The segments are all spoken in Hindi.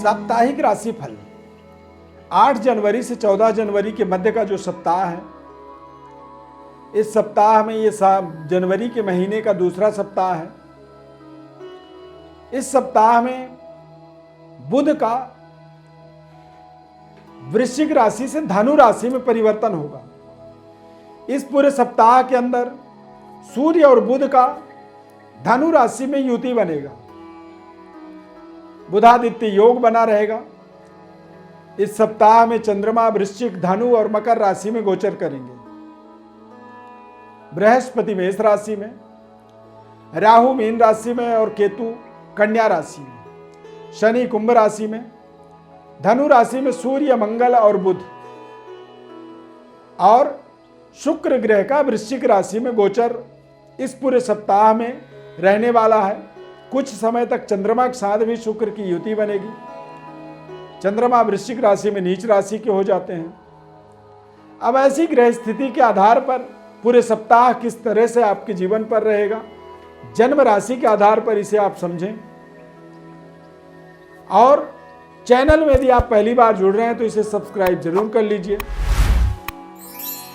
साप्ताहिक राशिफल 8 जनवरी से 14 जनवरी के मध्य का जो सप्ताह है, इस सप्ताह में ये जनवरी के महीने का दूसरा सप्ताह है। इस सप्ताह में बुध का वृश्चिक राशि से धनु राशि में परिवर्तन होगा। इस पूरे सप्ताह के अंदर सूर्य और बुध का धनु राशि में युति बनेगा, बुधादित्य योग बना रहेगा। इस सप्ताह में चंद्रमा वृश्चिक, धनु और मकर राशि में गोचर करेंगे। बृहस्पति मेष राशि में, राहु मीन राशि में और केतु कन्या राशि में, शनि कुंभ राशि में, धनु राशि में सूर्य, मंगल और बुध, और शुक्र ग्रह का वृश्चिक राशि में गोचर इस पूरे सप्ताह में रहने वाला है। कुछ समय तक चंद्रमा के साथ भी शुक्र की युति बनेगी। चंद्रमा वृश्चिक राशि में नीच राशि के हो जाते हैं। अब ऐसी ग्रह स्थिति के आधार पर पूरे सप्ताह किस तरह से आपके जीवन पर रहेगा, जन्म राशि के आधार पर इसे आप समझें। और चैनल में यदि आप पहली बार जुड़ रहे हैं तो इसे सब्सक्राइब जरूर कर लीजिए।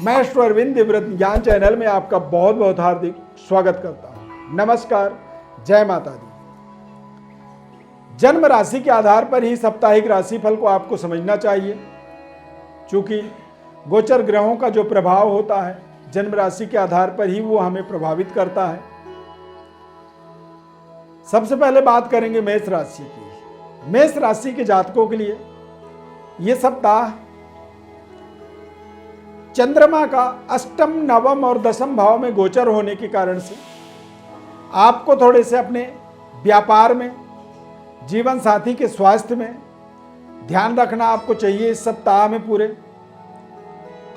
मैं एस्ट्रो अरविंद दिव्यव्रत ज्ञान चैनल में आपका बहुत बहुत हार्दिक स्वागत करता हूं। नमस्कार, जय माता दी। जन्म राशि के आधार पर ही साप्ताहिक राशिफल को आपको समझना चाहिए, क्योंकि गोचर ग्रहों का जो प्रभाव होता है जन्म राशि के आधार पर ही वो हमें प्रभावित करता है। सबसे पहले बात करेंगे मेष राशि की। मेष राशि के जातकों के लिए यह सप्ताह चंद्रमा का अष्टम, नवम और दसम भाव में गोचर होने के कारण से आपको थोड़े से अपने व्यापार में, जीवन साथी के स्वास्थ्य में ध्यान रखना आपको चाहिए इस सप्ताह में पूरे,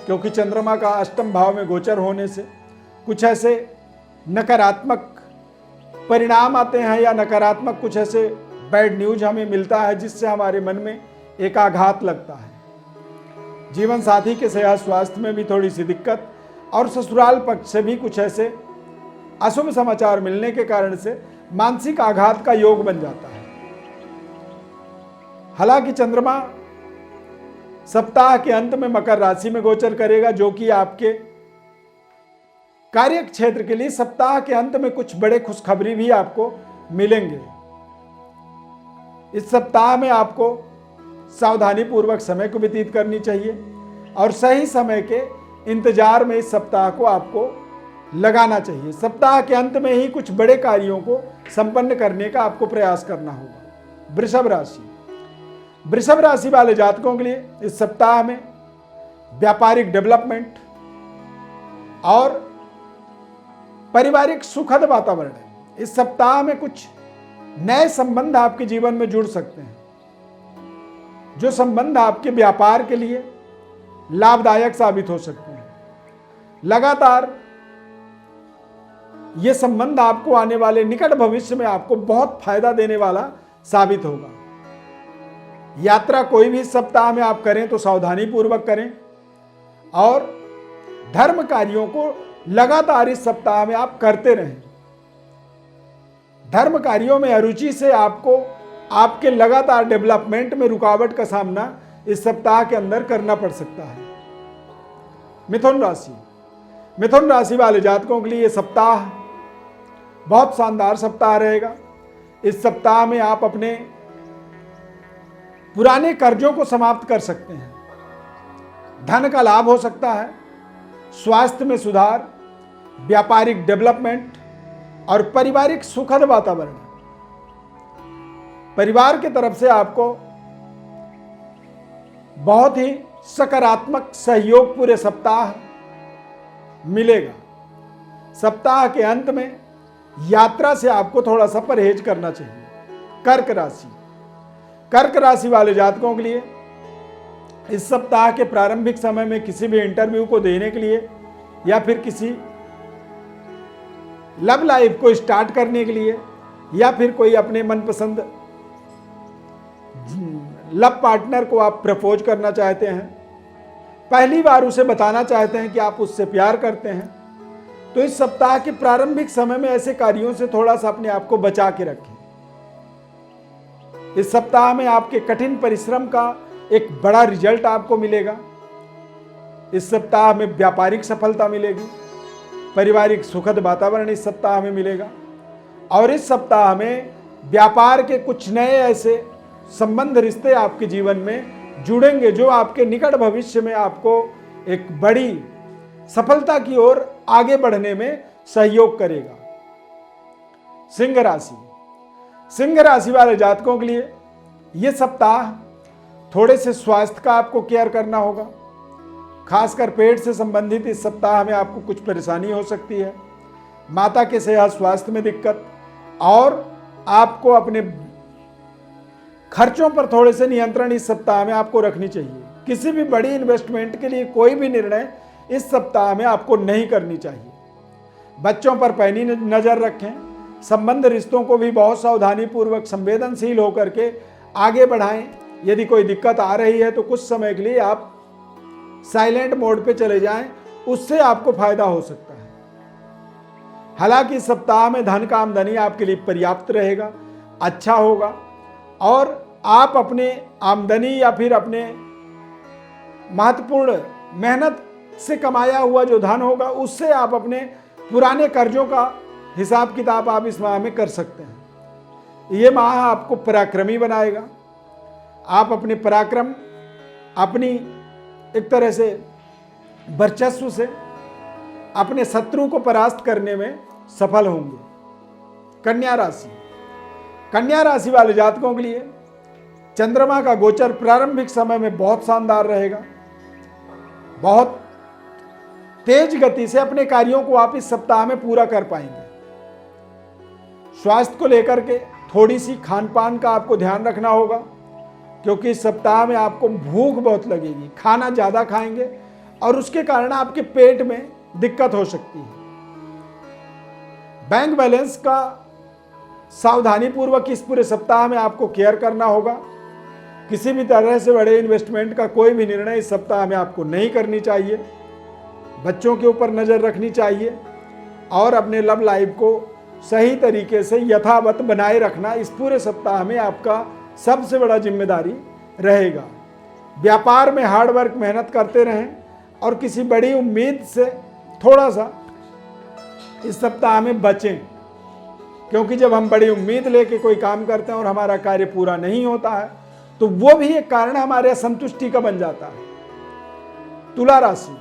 क्योंकि चंद्रमा का अष्टम भाव में गोचर होने से कुछ ऐसे नकारात्मक परिणाम आते हैं या नकारात्मक कुछ ऐसे बैड न्यूज हमें मिलता है जिससे हमारे मन में एक आघात लगता है। जीवन साथी के सेहत स्वास्थ्य में भी थोड़ी सी दिक्कत और ससुराल पक्ष से भी कुछ ऐसे अशुभ समाचार मिलने के कारण से मानसिक आघात का योग बन जाता है। हालांकि चंद्रमा सप्ताह के अंत में मकर राशि में गोचर करेगा, जो कि आपके कार्य क्षेत्र के लिए सप्ताह के अंत में कुछ बड़े खुशखबरी भी आपको मिलेंगे। इस सप्ताह में आपको सावधानी पूर्वक समय को व्यतीत करनी चाहिए और सही समय के इंतजार में इस सप्ताह को आपको लगाना चाहिए। सप्ताह के अंत में ही कुछ बड़े कार्यों को संपन्न करने का आपको प्रयास करना होगा। वृषभ राशि, वृषभ राशि वाले जातकों के लिए इस सप्ताह में व्यापारिक डेवलपमेंट और पारिवारिक सुखद वातावरण है। इस सप्ताह में कुछ नए संबंध आपके जीवन में जुड़ सकते हैं, जो संबंध आपके व्यापार के लिए लाभदायक साबित हो सकते हैं। लगातार ये संबंध आपको आने वाले निकट भविष्य में आपको बहुत फायदा देने वाला साबित होगा। यात्रा कोई भी सप्ताह में आप करें तो सावधानी पूर्वक करें और धर्म कार्यों को लगातार इस सप्ताह में आप करते रहें। धर्म कार्यों में अरुचि से आपको आपके लगातार डेवलपमेंट में रुकावट का सामना इस सप्ताह के अंदर करना पड़ सकता है। मिथुन राशि, मिथुन राशि वाले जातकों के लिए यह सप्ताह बहुत शानदार सप्ताह रहेगा। इस सप्ताह में आप अपने पुराने कर्जों को समाप्त कर सकते हैं। धन का लाभ हो सकता है, स्वास्थ्य में सुधार, व्यापारिक डेवलपमेंट और पारिवारिक सुखद वातावरण। परिवार की तरफ से आपको बहुत ही सकारात्मक सहयोग पूरे सप्ताह मिलेगा। सप्ताह के अंत में यात्रा से आपको थोड़ा सा परहेज करना चाहिए। कर्क राशि, कर्क राशि वाले जातकों के लिए इस सप्ताह के प्रारंभिक समय में किसी भी इंटरव्यू को देने के लिए या फिर किसी लव लाइफ को स्टार्ट करने के लिए या फिर कोई अपने मनपसंद लव पार्टनर को आप प्रपोज करना चाहते हैं, पहली बार उसे बताना चाहते हैं कि आप उससे प्यार करते हैं, तो इस सप्ताह के प्रारंभिक समय में ऐसे कार्यों से थोड़ा सा अपने आप को बचा के रखें। इस सप्ताह में आपके कठिन परिश्रम का एक बड़ा रिजल्ट आपको मिलेगा। इस सप्ताह में व्यापारिक सफलता मिलेगी, पारिवारिक सुखद वातावरण इस सप्ताह में मिलेगा और इस सप्ताह में व्यापार के कुछ नए ऐसे संबंध रिश्ते आपके जीवन में जुड़ेंगे जो आपके निकट भविष्य में आपको एक बड़ी सफलता की ओर आगे बढ़ने में सहयोग करेगा। सिंह राशि, सिंह राशि वाले जातकों के लिए यह सप्ताह थोड़े से स्वास्थ्य का आपको केयर करना होगा। खासकर पेट से संबंधित इस सप्ताह में आपको कुछ परेशानी हो सकती है। माता के सेहत स्वास्थ्य में दिक्कत और आपको अपने खर्चों पर थोड़े से नियंत्रण इस सप्ताह में आपको रखनी चाहिए। किसी भी बड़ी इन्वेस्टमेंट के लिए कोई भी निर्णय इस सप्ताह में आपको नहीं करनी चाहिए। बच्चों पर पैनी नजर रखें। संबंध रिश्तों को भी बहुत सावधानी पूर्वक संवेदनशील होकर के आगे बढ़ाएं। यदि कोई दिक्कत आ रही है तो कुछ समय के लिए आप साइलेंट मोड पे चले जाएं, उससे आपको फायदा हो सकता है। हालांकि इस सप्ताह में धन का आमदनी आपके लिए पर्याप्त रहेगा, अच्छा होगा और आप अपने आमदनी या फिर अपने महत्वपूर्ण मेहनत से कमाया हुआ जो धन होगा उससे आप अपने पुराने कर्जों का हिसाब किताब आप इस माह में कर सकते हैं। ये माह आपको पराक्रमी बनाएगा। आप अपने पराक्रम, अपनी एक तरह से वर्चस्व से अपने शत्रु को परास्त करने में सफल होंगे। कन्या राशि, कन्या राशि वाले जातकों के लिए चंद्रमा का गोचर प्रारंभिक समय में बहुत शानदार रहेगा। बहुत तेज गति से अपने कार्यों को आप इस सप्ताह में पूरा कर पाएंगे। स्वास्थ्य को लेकर के थोड़ी सी खान पान का आपको ध्यान रखना होगा क्योंकि इस सप्ताह में आपको भूख बहुत लगेगी, खाना ज़्यादा खाएंगे और उसके कारण आपके पेट में दिक्कत हो सकती है। बैंक बैलेंस का सावधानी पूर्वक इस पूरे सप्ताह में आपको केयर करना होगा। किसी भी तरह से बड़े इन्वेस्टमेंट का कोई भी निर्णय इस सप्ताह में आपको नहीं करनी चाहिए। बच्चों के ऊपर नज़र रखनी चाहिए और अपने लव लाइफ को सही तरीके से यथावत बनाए रखना इस पूरे सप्ताह में आपका सबसे बड़ा जिम्मेदारी रहेगा। व्यापार में हार्ड वर्क मेहनत करते रहें और किसी बड़ी उम्मीद से थोड़ा सा इस सप्ताह में बचें क्योंकि जब हम बड़ी उम्मीद लेके कोई काम करते हैं और हमारा कार्य पूरा नहीं होता है तो वो भी एक कारण हमारे असंतुष्टि का बन जाता है। तुला राशि,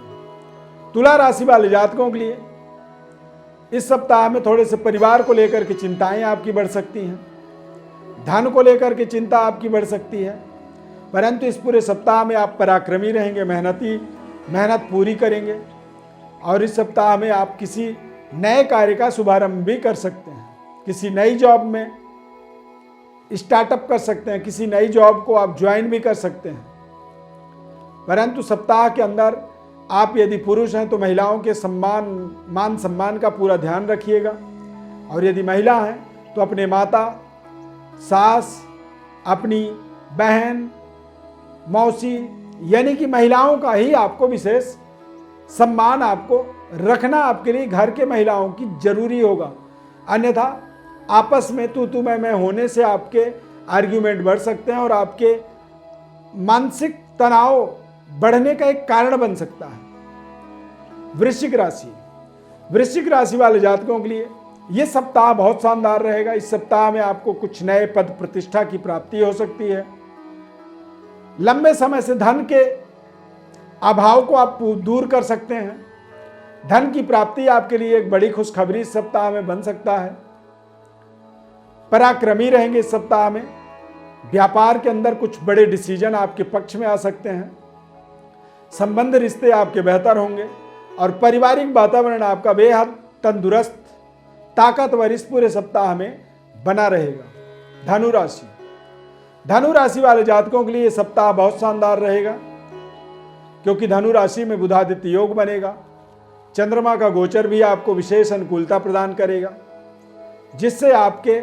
तुला राशि वाले जातकों के लिए इस सप्ताह में थोड़े से परिवार को लेकर के चिंताएं आपकी बढ़ सकती हैं। धन को लेकर के चिंता आपकी बढ़ सकती है, परंतु इस पूरे सप्ताह में आप पराक्रमी रहेंगे, मेहनत पूरी करेंगे और इस सप्ताह में आप किसी नए कार्य का शुभारंभ भी कर सकते हैं। किसी नई जॉब में स्टार्टअप कर सकते हैं, किसी नई जॉब को आप ज्वाइन भी कर सकते हैं। परंतु सप्ताह के अंदर आप यदि पुरुष हैं तो महिलाओं के मान सम्मान का पूरा ध्यान रखिएगा और यदि महिला हैं तो अपने माता, सास, अपनी बहन, मौसी यानी कि महिलाओं का ही आपको विशेष सम्मान आपको रखना आपके लिए घर के महिलाओं की जरूरी होगा। अन्यथा आपस में तू मैं होने से आपके आर्ग्यूमेंट बढ़ सकते हैं और आपके मानसिक तनाव बढ़ने का एक कारण बन सकता है। वृश्चिक राशि, वृश्चिक राशि वाले जातकों के लिए यह सप्ताह बहुत शानदार रहेगा। इस सप्ताह में आपको कुछ नए पद प्रतिष्ठा की प्राप्ति हो सकती है। लंबे समय से धन के अभाव को आप दूर कर सकते हैं। धन की प्राप्ति आपके लिए एक बड़ी खुशखबरी इस सप्ताह में बन सकता है। पराक्रमी रहेंगे इस सप्ताह में। व्यापार के अंदर कुछ बड़े डिसीजन आपके पक्ष में आ सकते हैं। संबंध रिश्ते आपके बेहतर होंगे और पारिवारिक वातावरण आपका बेहद तंदुरुस्त, ताकतवर इस पूरे सप्ताह में बना रहेगा। धनु राशि, धनु राशि वाले जातकों के लिए यह सप्ताह बहुत शानदार रहेगा क्योंकि धनु राशि में बुधादित्य योग बनेगा। चंद्रमा का गोचर भी आपको विशेष अनुकूलता प्रदान करेगा जिससे आपके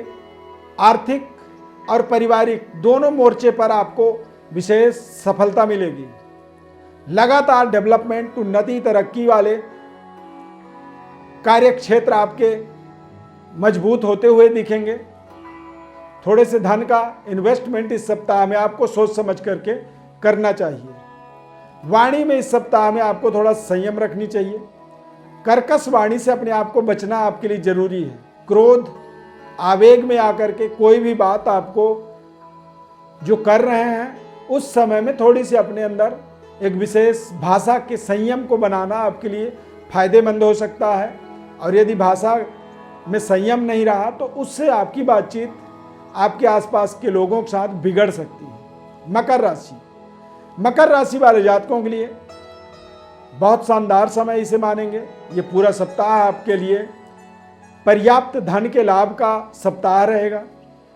आर्थिक और पारिवारिक दोनों मोर्चे पर आपको विशेष सफलता मिलेगी। लगातार डेवलपमेंट, उन्नति, तरक्की वाले कार्य क्षेत्र आपके मजबूत होते हुए दिखेंगे थोड़े से धन का इन्वेस्टमेंट इस सप्ताह में आपको सोच समझ करके करना चाहिए। वाणी में इस सप्ताह में आपको थोड़ा संयम रखनी चाहिए। कर्कश वाणी से अपने आप को बचना आपके लिए जरूरी है। क्रोध आवेग में आकर के कोई भी बात आपको जो कर रहे हैं उस समय में थोड़ी सी अपने अंदर एक विशेष भाषा के संयम को बनाना आपके लिए फायदेमंद हो सकता है। और यदि भाषा में संयम नहीं रहा तो उससे आपकी बातचीत आपके आसपास के लोगों के साथ बिगड़ सकती है। मकर राशि, मकर राशि वाले जातकों के लिए बहुत शानदार समय इसे मानेंगे। ये पूरा सप्ताह आपके लिए पर्याप्त धन के लाभ का सप्ताह रहेगा।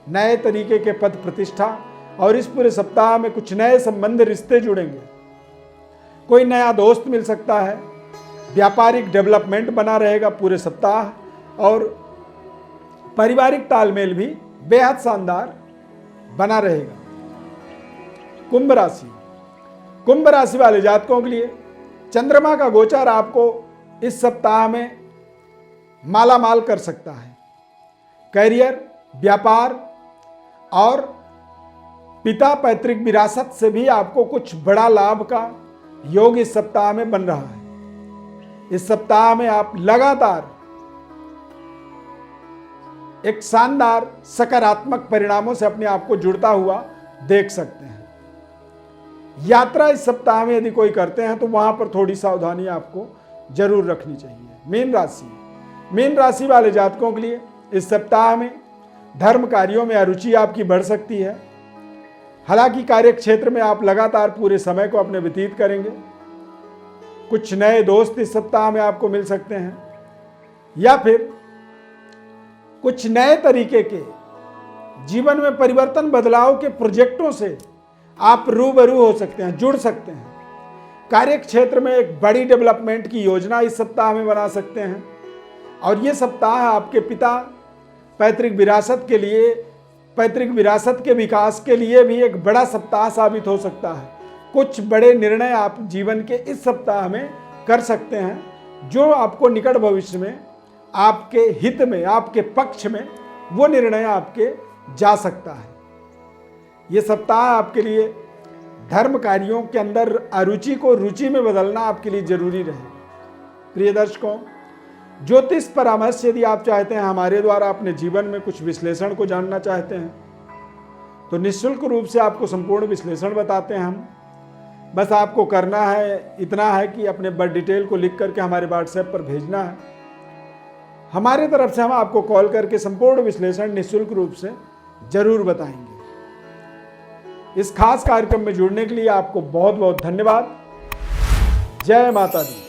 नए तरीके के पद प्रतिष्ठा और इस पूरे सप्ताह में कुछ नए संबंध रिश्ते जुड़ेंगे। कोई नया दोस्त मिल सकता है। व्यापारिक डेवलपमेंट बना रहेगा पूरे सप्ताह और पारिवारिक तालमेल भी बेहद शानदार बना रहेगा। कुंभ राशि, कुंभ राशि वाले जातकों के लिए चंद्रमा का गोचर आपको इस सप्ताह में माला माल कर सकता है। करियर, व्यापार और पिता पैतृक विरासत से भी आपको कुछ बड़ा लाभ का योग इस सप्ताह में बन रहा है। इस सप्ताह में आप लगातार एक शानदार सकारात्मक परिणामों से अपने आप को जुड़ता हुआ देख सकते हैं। यात्रा इस सप्ताह में यदि कोई करते हैं तो वहां पर थोड़ी सावधानी आपको जरूर रखनी चाहिए। मीन राशि, मीन राशि वाले जातकों के लिए इस सप्ताह में धर्म कार्यों में अरुचि आपकी बढ़ सकती है। हालांकि कार्य क्षेत्र में आप लगातार पूरे समय को अपने व्यतीत करेंगे। कुछ नए दोस्त इस सप्ताह में आपको मिल सकते हैं या फिर कुछ नए तरीके के जीवन में परिवर्तन बदलाव के प्रोजेक्टों से आप रूबरू हो सकते हैं, जुड़ सकते हैं। कार्य क्षेत्र में एक बड़ी डेवलपमेंट की योजना इस सप्ताह में बना सकते हैं और ये सप्ताह आपके पिता पैतृक विरासत के लिए, पैतृक विरासत के विकास के लिए भी एक बड़ा सप्ताह साबित हो सकता है। कुछ बड़े निर्णय आप जीवन के इस सप्ताह में कर सकते हैं जो आपको निकट भविष्य में आपके हित में, आपके पक्ष में वो निर्णय आपके जा सकता है। ये सप्ताह आपके लिए धर्म कार्यों के अंदर अरुचि को रुचि में बदलना आपके लिए जरूरी रहेगा। प्रिय दर्शकों, ज्योतिष परामर्श यदि आप चाहते हैं हमारे द्वारा अपने जीवन में कुछ विश्लेषण को जानना चाहते हैं तो निःशुल्क रूप से आपको संपूर्ण विश्लेषण बताते हैं हम। बस आपको करना है इतना है कि अपने बर्थ डिटेल को लिख करके हमारे व्हाट्सएप पर भेजना है। हमारे तरफ से हम आपको कॉल करके संपूर्ण विश्लेषण निःशुल्क रूप से जरूर बताएंगे। इस खास कार्यक्रम में जुड़ने के लिए आपको बहुत बहुत धन्यवाद। जय माता दी।